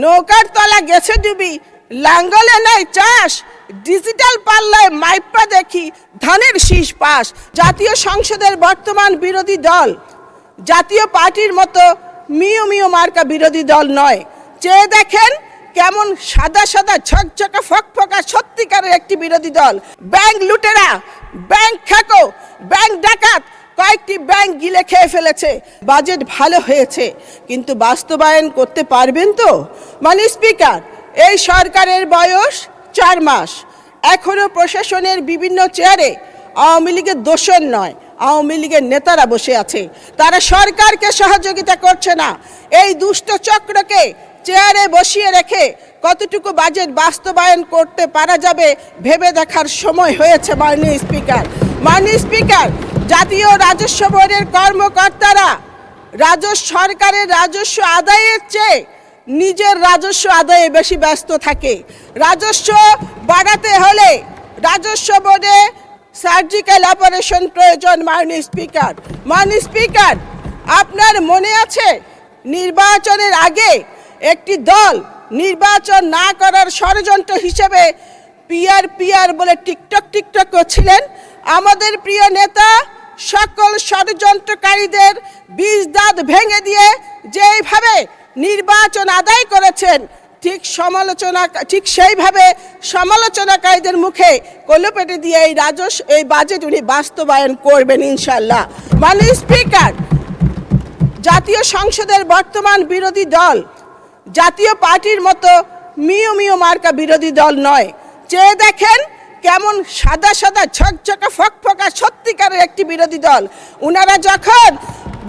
নৌকার তলা গেছে ডুবি, লাঙ্গলে নাই চাষ, ডিজিটাল পাল্লায় মাইপা দেখি ধানের শীষ পাস। জাতীয় সংসদের বর্তমান বিরোধী দল জাতীয় পার্টির মতো মিউ মিউ মার্কা বিরোধী দল নয়। চেয়ে দেখেন কেমন সাদা সাদা ঝকঝকা ফকফকা সত্যিকারের একটি বিরোধী দল। ব্যাংক লুটেরা, ব্যাংক খাকো, ব্যাংক ডাকাত কয়েকটি ব্যাংক গিলে খেয়ে ফেলেছে। বাজেট ভালো হয়েছে, কিন্তু বাস্তবায়ন করতে পারবেন তো? স্পিকার, এই সরকারের বয়স 4 মাস, এখনো প্রশাসনের বিভিন্ন চেয়ারে আওয়ামী লীগের দোসর নয়, আওয়ামী লীগের নেতারা বসে আছে। তারা সরকারকে সহযোগিতা করছে না। এই দুষ্ট চক্রকে চেয়ারে বসিয়ে রেখে কতটুকু বাজেট বাস্তবায়ন করতে পারা যাবে ভেবে দেখার সময় হয়েছে। মাননীয় স্পিকার, জাতীয় রাজস্ব বোর্ডের কর্মকর্তারা সরকারের রাজস্ব আদায়ের চেয়ে নিজের রাজস্ব আদায়ে বেশি ব্যস্ত থাকে। রাজস্ব বাড়াতে হলে রাজস্ব বোর্ডে সার্জিক্যাল অপারেশন প্রয়োজন। মাননীয় স্পিকার, আপনার মনে আছে নির্বাচনের আগে একটি দল নির্বাচন না করার ষড়যন্ত্র হিসেবে পিআর বলে টিকটক করছিলেন? আমাদের প্রিয় নেতা সকল ষড়যন্ত্রকারীদের বিষ দাঁত ভেঙে দিয়ে যেইভাবে নির্বাচন আদায় করেছেন, ঠিক সেইভাবে সমালোচনাকারীদের মুখে কলপেটে দিয়ে এই বাজেট উনি বাস্তবায়ন করবেন ইনশাল্লাহ। মাননীয় স্পিকার, জাতীয় সংসদের বর্তমান বিরোধী দল জাতীয় পার্টির মতো মিউ মিউ মার্কা বিরোধী দল নয়। চেয়ে দেখেন কেমন সাদা সাদা ঝকঝকা ফকফকা সত্যিকারের একটি বিরোধী দল। উনারা যখন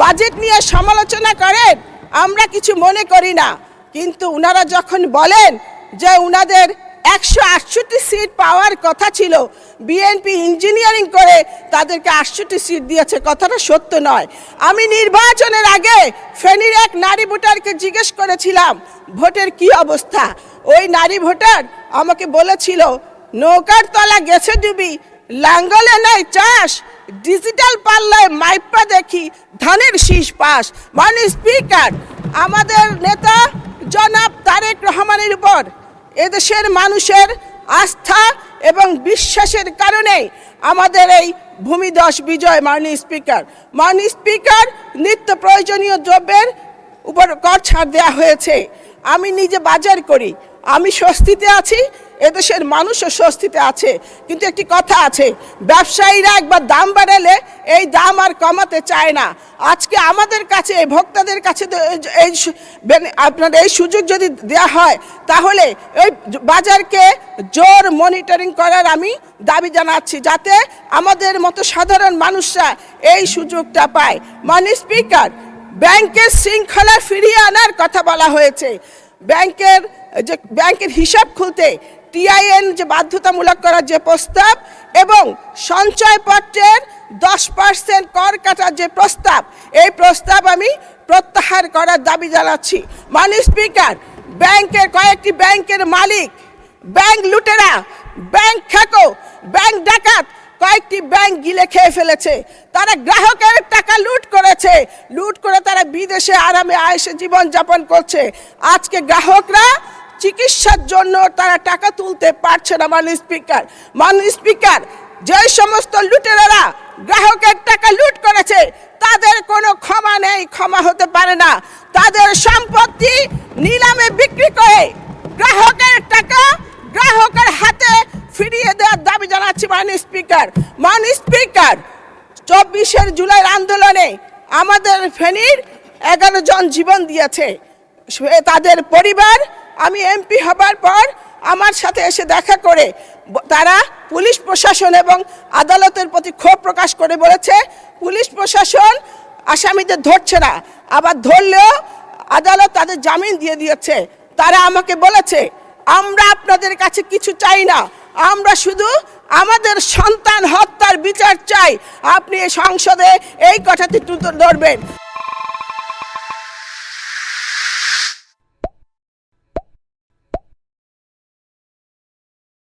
বাজেট নিয়ে সমালোচনা করেন আমরা কিছু মনে করি না, কিন্তু উনারা যখন বলেন যে উনাদের 168 সিট পাওয়ার কথা ছিল, বিএনপি ইঞ্জিনিয়ারিং করে তাদেরকে 68 সিট দিয়েছে, কথাটা সত্য নয়। আমি নির্বাচনের আগে ফেনীর এক নারী ভোটারকে জিজ্ঞেস করেছিলাম ভোটের কি অবস্থা। ওই নারী ভোটার আমাকে বলেছিল নৌকার তলা গেছে ডুবি, লাঙ্গলে নাই চাষ, ডিজিটাল পাল্লায় মাইপা দেখি ধানের শীষ পাস। মাননীয় স্পিকার, আমাদের নেতা জনাব তারেক রহমানের উপর এদেশের মানুষের আস্থা এবং বিশ্বাসের কারণে আমাদের এই ভূমিধস বিজয়। মাননীয় স্পিকার, নিত্য প্রয়োজনীয় দ্রব্যের উপর কর ছাড় দেওয়া হয়েছে। আমি নিজে বাজার করি, আমি স্বস্তিতে আছি, এদেশের মানুষও স্বস্তিতে আছে। কিন্তু একটি কথা আছে, ব্যবসায়ীরা একবার দাম বাড়ালে এই দাম আর কমাতে চায় না। আজকে আমাদের কাছে ভোক্তাদের কাছে আপনার এই সুযোগ যদি দেওয়া হয় তাহলে এই বাজারকে জোর মনিটরিং করার আমি দাবি জানাচ্ছি, যাতে আমাদের মতো সাধারণ মানুষরা এই সুযোগটা পায়। মাননীয় স্পিকার, ব্যাংকের শৃঙ্খলা ফিরিয়ে আনার কথা বলা হয়েছে। ব্যাংকের হিসাব খুলতে টিআইএন যে বাধ্যতামূলক করার যে প্রস্তাব এবং সঞ্চয়পত্রের 10% কর কাটার যে প্রস্তাব, এই প্রস্তাব আমি প্রত্যাহার করার দাবি জানাচ্ছি। মাননীয় স্পিকার, কয়েকটি ব্যাংকের মালিক, ব্যাংক লুটেরা, ব্যাংক খাকো, ব্যাংক ডাকাত কয়েকটি ব্যাংক গিলে খেয়ে ফেলেছে। তারা গ্রাহকের টাকা লুট করে তারা বিদেশে আরামে আয়েশে জীবন যাপন করছে। আজকে গ্রাহকরা চিকিৎসার জন্য তারা টাকা তুলতে পারছে না। মাননীয় স্পিকার, যে সমস্ত লুটেরারা গ্রাহকের টাকা লুট করেছে তাদের কোনো ক্ষমা নেই, ক্ষমা হতে পারে না। তাদের সম্পত্তি নিলামে বিক্রি করে গ্রাহকের টাকা গ্রাহকের হাতে ফিরিয়ে দেওয়ার দাবি জানাচ্ছি। মাননীয় স্পিকার, 24 জুলাই আন্দোলনে আমাদের ফেনীর 11 জন জীবন দিয়েছে। তাদের পরিবার আমি এমপি হবার পর আমার সাথে এসে দেখা করে তারা পুলিশ প্রশাসন এবং আদালতের প্রতি ক্ষোভ প্রকাশ করে বলেছে পুলিশ প্রশাসন আসামিদের ধরছে না, আবার ধরলেও আদালত তাদের জামিন দিয়ে দিয়েছে। তারা আমাকে বলেছে আমরা আপনাদের কাছে কিছু চাই না, আমরা শুধু আমাদের সন্তান হত্যার বিচার চাই। আপনি এই সংসদে এই কথাটি তুলে ধরবেন।